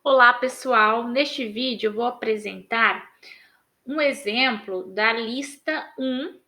Olá, pessoal! Neste vídeo eu vou apresentar um exemplo da lista 1,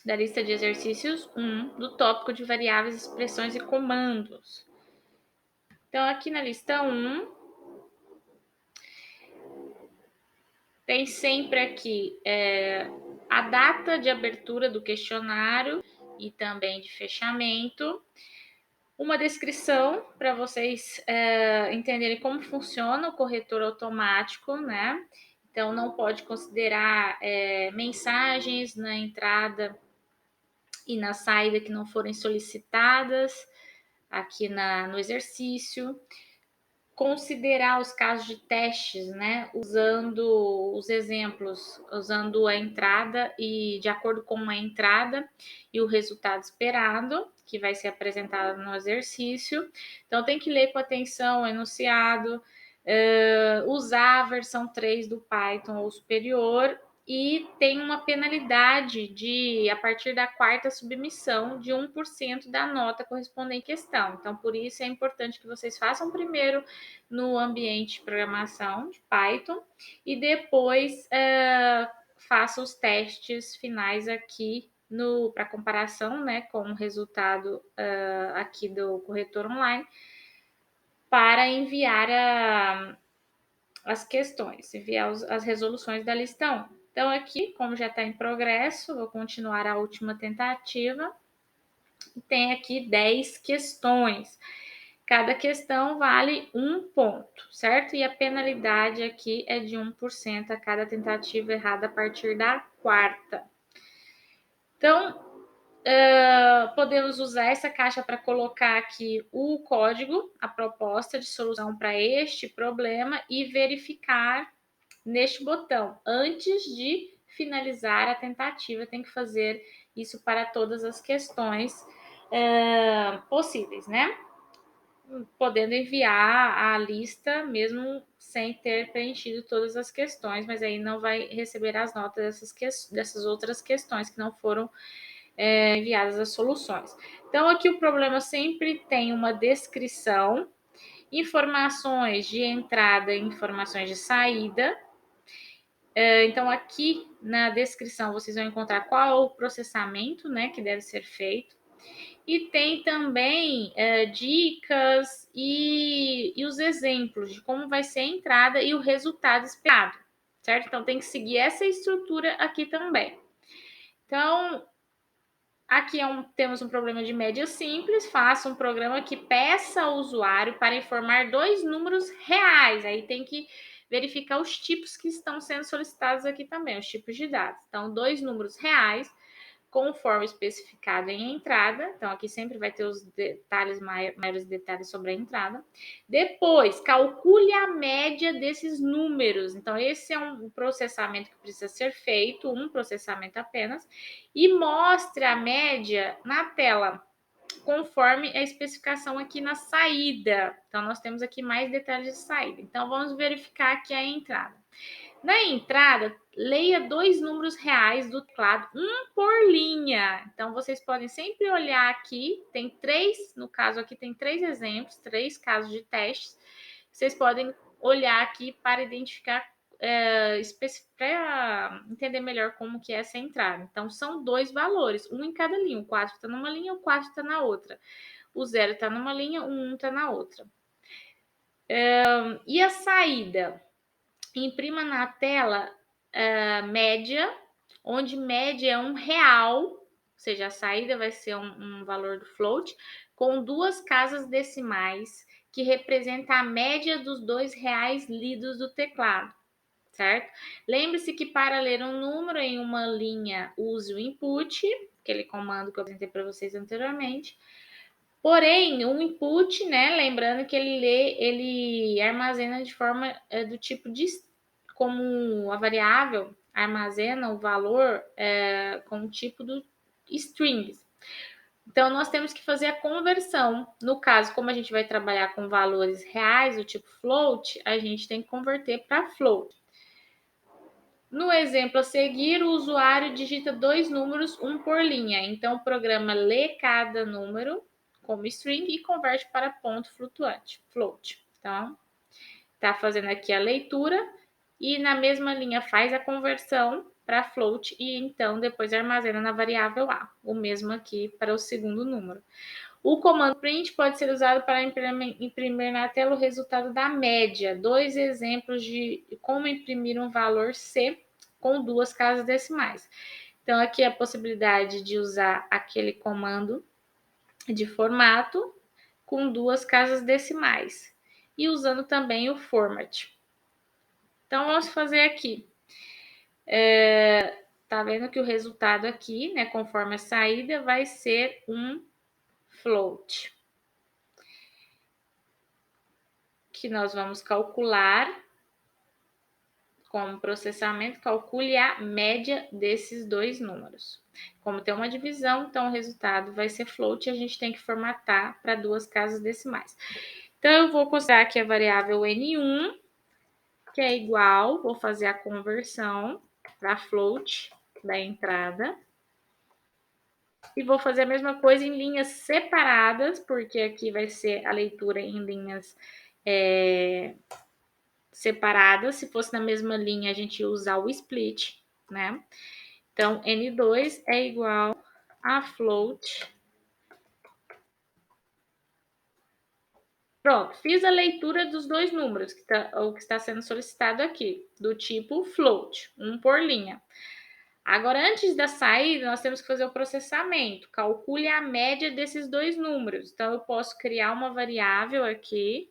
da lista de exercícios 1, do tópico de variáveis, expressões e comandos. Então, aqui na lista 1, tem sempre aqui a data de abertura do questionário e também de fechamento, uma descrição para vocês entenderem como funciona o corretor automático, né? Então, não pode considerar mensagens na entrada e na saída que não forem solicitadas aqui no exercício. Considerar os casos de testes, né? Usando os exemplos, usando a entrada e de acordo com a entrada e o resultado esperado, que vai ser apresentado no exercício. Então, tem que ler com atenção o enunciado, usar a versão 3 do Python ou superior, e tem uma penalidade a partir da quarta submissão, de 1% da nota correspondente à questão. Então, por isso é importante que vocês façam primeiro no ambiente de programação de Python e depois façam os testes finais aqui para comparação, né, com o resultado aqui do corretor online, para enviar as questões, enviar as resoluções da lista 1. Então, aqui, como já está em progresso, vou continuar a última tentativa. Tem aqui 10 questões. Cada questão vale 1 ponto, certo? E a penalidade aqui é de 1% a cada tentativa errada a partir da quarta. Então, podemos usar essa caixa para colocar aqui o código, a proposta de solução para este problema e verificar neste botão. Antes de finalizar a tentativa, tem que fazer isso para todas as questões possíveis, né? Podendo enviar a lista mesmo sem ter preenchido todas as questões, mas aí não vai receber as notas dessas outras questões que não foram enviadas as soluções. Então, aqui o problema sempre tem uma descrição, informações de entrada e informações de saída. Então, aqui na descrição vocês vão encontrar qual é o processamento, né, que deve ser feito. E tem também dicas e os exemplos de como vai ser a entrada e o resultado esperado, certo? Então, tem que seguir essa estrutura aqui também. Então, aqui temos um problema de média simples. Faça um programa que peça ao usuário para informar 2 números reais. Aí tem que verificar os tipos que estão sendo solicitados aqui também, os tipos de dados. Então, 2 números reais, conforme especificado em entrada. Então, aqui sempre vai ter os detalhes, maiores detalhes sobre a entrada. Depois, calcule a média desses números. Então, esse é um processamento que precisa ser feito, um processamento apenas, e mostre a média na tela, conforme a especificação aqui na saída. Então, nós temos aqui mais detalhes de saída. Então, vamos verificar aqui a entrada. Na entrada, leia 2 números reais do teclado, um por linha. Então, vocês podem sempre olhar aqui, tem 3, no caso aqui tem 3 exemplos, 3 casos de testes. Vocês podem olhar aqui para identificar, para entender melhor como que é essa entrada. Então, são 2 valores, um em cada linha. O 4 está numa linha, o 4 está na outra. O 0 está numa linha, o 1 está na outra. E a saída? Imprima na tela média, onde média é R$1, ou seja, a saída vai ser um valor do float, com 2 casas decimais, que representa a média dos R$2 lidos do teclado, certo? Lembre-se que para ler um número em uma linha, use o input, aquele comando que eu apresentei para vocês anteriormente. Porém, o input, né, lembrando que ele armazena de forma do tipo de, como a variável armazena o valor com o tipo do strings. Então, nós temos que fazer a conversão. No caso, como a gente vai trabalhar com valores reais, do tipo float, a gente tem que converter para float. No exemplo a seguir, o usuário digita 2 números, um por linha. Então, o programa lê cada número como string e converte para ponto flutuante, float. Então, Está fazendo aqui a leitura e na mesma linha faz a conversão para float e então depois armazena na variável A. O mesmo aqui para o segundo número. O comando print pode ser usado para imprimir na tela o resultado da média. 2 exemplos de como imprimir um valor C com 2 casas decimais. Então, aqui a possibilidade de usar aquele comando de formato com 2 casas decimais e usando também o format. Então, vamos fazer aqui. Tá vendo que o resultado aqui, né, conforme a saída, vai ser um float. Que nós vamos calcular como processamento, calcule a média desses dois números. Como tem uma divisão, então o resultado vai ser float e a gente tem que formatar para 2 casas decimais. Então, eu vou considerar aqui a variável N1, que é igual, vou fazer a conversão para float da entrada. E vou fazer a mesma coisa em linhas separadas, porque aqui vai ser a leitura em linhas separadas. Se fosse na mesma linha, a gente ia usar o split, né? Então, N2 é igual a float. Pronto, fiz a leitura dos dois números, o que está sendo solicitado aqui, do tipo float, um por linha. Agora, antes da saída, nós temos que fazer o processamento. Calcule a média desses dois números. Então, eu posso criar uma variável aqui,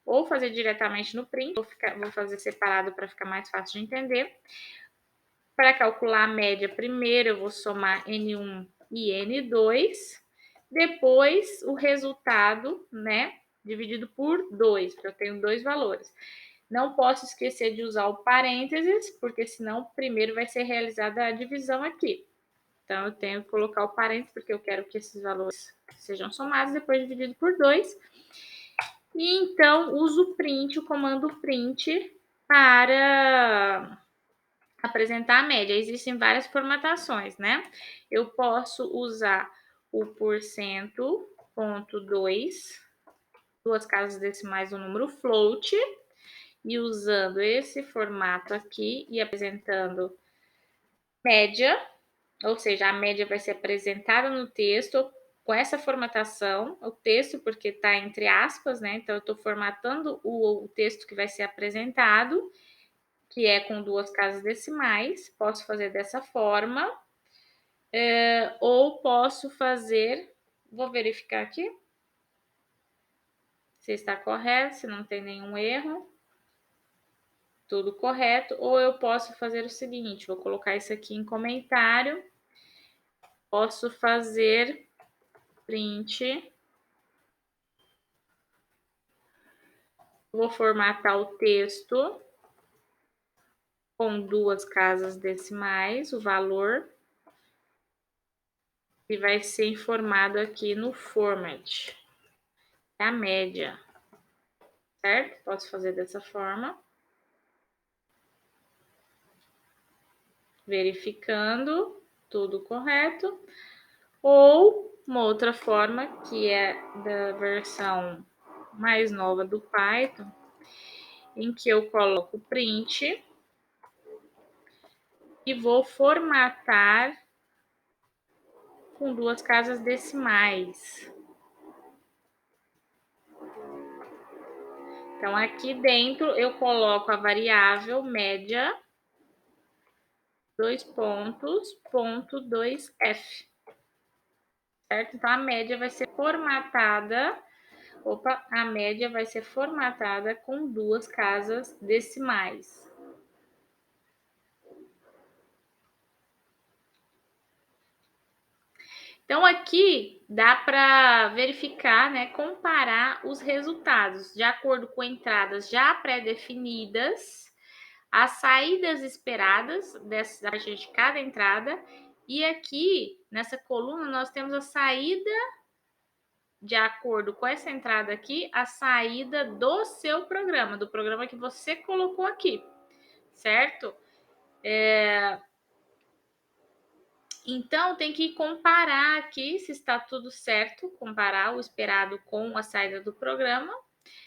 ou fazer diretamente no print, vou fazer separado para ficar mais fácil de entender. Para calcular a média, primeiro eu vou somar N1 e N2, depois o resultado, né, dividido por 2, porque eu tenho dois valores. Não posso esquecer de usar o parênteses, porque senão primeiro vai ser realizada a divisão aqui. Então, eu tenho que colocar o parênteses, porque eu quero que esses valores sejam somados, depois dividido por 2. E então, uso o print, o comando print, para apresentar a média. Existem várias formatações, né? Eu posso usar o porcento, ponto 2, 2 casas decimais do número float, e usando esse formato aqui e apresentando média, ou seja, a média vai ser apresentada no texto com essa formatação, o texto porque está entre aspas, né? Então eu estou formatando o texto que vai ser apresentado, que é com 2 casas decimais. Posso fazer dessa forma, ou posso fazer, vou verificar aqui se está correto, se não tem nenhum erro. Tudo correto, ou eu posso fazer o seguinte, vou colocar isso aqui em comentário, posso fazer print, vou formatar o texto com 2 casas decimais, o valor, e vai ser informado aqui no format, a média, certo? Posso fazer dessa forma. Verificando tudo correto, ou uma outra forma que é da versão mais nova do Python, em que eu coloco print e vou formatar com 2 casas decimais. Então, aqui dentro eu coloco a variável média, 2 pontos, ponto 2f. Certo? Então, a média vai ser formatada, a média vai ser formatada com 2 casas decimais. Então, aqui dá para verificar, né, comparar os resultados de acordo com entradas já pré-definidas, as saídas esperadas a partir de cada entrada, e aqui nessa coluna nós temos a saída, de acordo com essa entrada aqui, a saída do seu programa, do programa que você colocou aqui, certo? Então, tem que comparar aqui se está tudo certo, comparar o esperado com a saída do programa,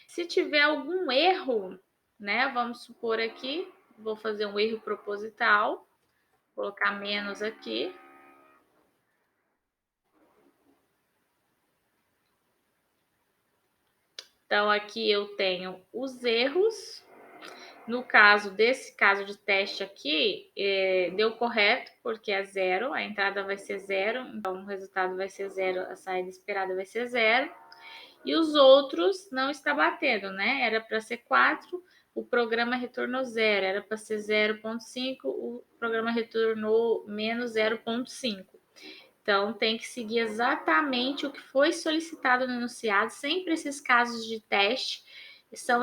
Se tiver algum erro, né, vamos supor aqui, vou fazer um erro proposital, colocar menos aqui. Então, aqui eu tenho os erros. No caso desse caso de teste aqui, deu correto, porque é zero, a entrada vai ser zero, então o resultado vai ser zero, a saída esperada vai ser zero. E os outros não está batendo, né? Era para ser 4, o programa retornou zero. Era para ser 0,5, o programa retornou menos 0,5. Então, tem que seguir exatamente o que foi solicitado no enunciado. Sempre esses casos de teste estão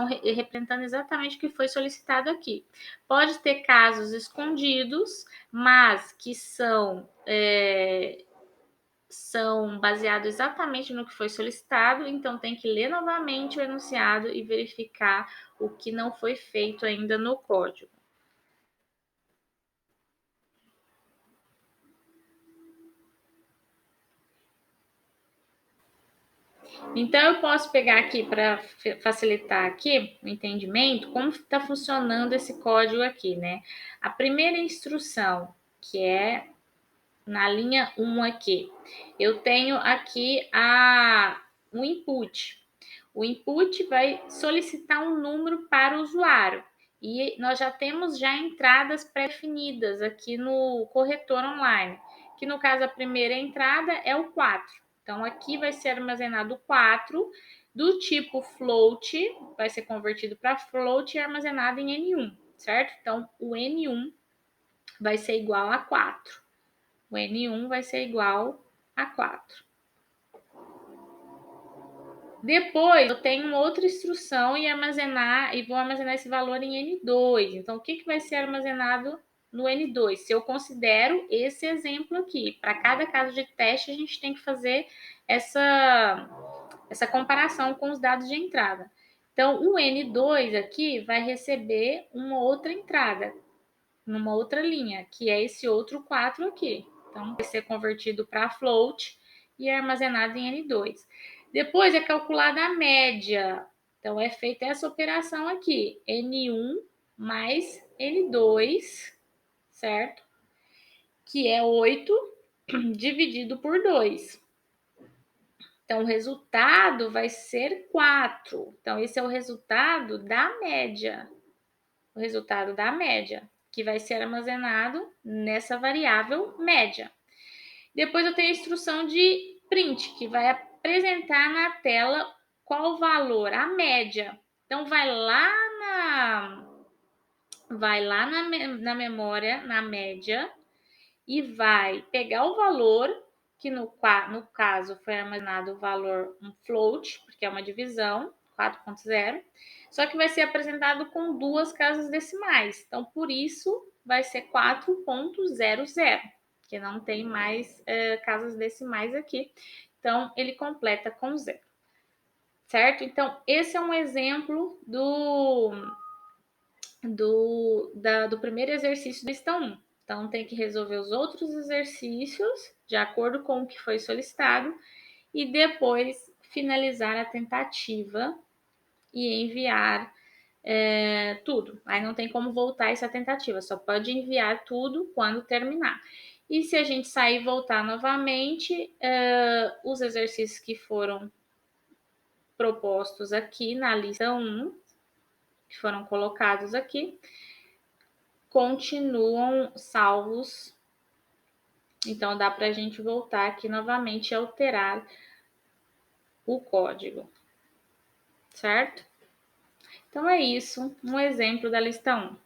representando exatamente o que foi solicitado aqui. Pode ter casos escondidos, mas que são baseados exatamente no que foi solicitado, então tem que ler novamente o enunciado e verificar o que não foi feito ainda no código. Então, eu posso pegar aqui para facilitar aqui o entendimento, como está funcionando esse código aqui, né? A primeira instrução, que é na linha 1 aqui, eu tenho aqui o input. O input vai solicitar um número para o usuário. E nós já temos entradas pré-definidas aqui no corretor online, que no caso a primeira entrada é o 4. Então, aqui vai ser armazenado o 4 do tipo float, vai ser convertido para float e armazenado em N1, certo? Então, o N1 vai ser igual a 4. O N1 vai ser igual a 4. Depois, eu tenho uma outra instrução e vou armazenar esse valor em N2. Então, o que vai ser armazenado no N2? Se eu considero esse exemplo aqui, para cada caso de teste, a gente tem que fazer essa comparação com os dados de entrada. Então, o N2 aqui vai receber uma outra entrada, numa outra linha, que é esse outro 4 aqui. Então, vai ser convertido para float e armazenado em N2. Depois é calculada a média. Então, é feita essa operação aqui, N1 mais N2, certo? Que é 8 dividido por 2. Então, o resultado vai ser 4. Então, esse é o resultado da média. O resultado da média, que vai ser armazenado nessa variável média. Depois eu tenho a instrução de print, que vai apresentar na tela qual o valor, a média. Então, vai lá na memória, na média, e vai pegar o valor, que no caso foi armazenado o valor um float, porque é uma divisão, 4.0, só que vai ser apresentado com 2 casas decimais. Então, por isso, vai ser 4.00, que não tem mais casas decimais aqui. Então, ele completa com 0. Certo? Então, esse é um exemplo do primeiro exercício da questão 1. Então, tem que resolver os outros exercícios de acordo com o que foi solicitado e depois finalizar a tentativa e enviar tudo. Aí não tem como voltar essa tentativa, só pode enviar tudo quando terminar. E se a gente sair e voltar novamente, os exercícios que foram propostos aqui na lista 1, que foram colocados aqui, continuam salvos. Então, dá para a gente voltar aqui novamente e alterar o código, certo? Então, é isso, um exemplo da lista 1.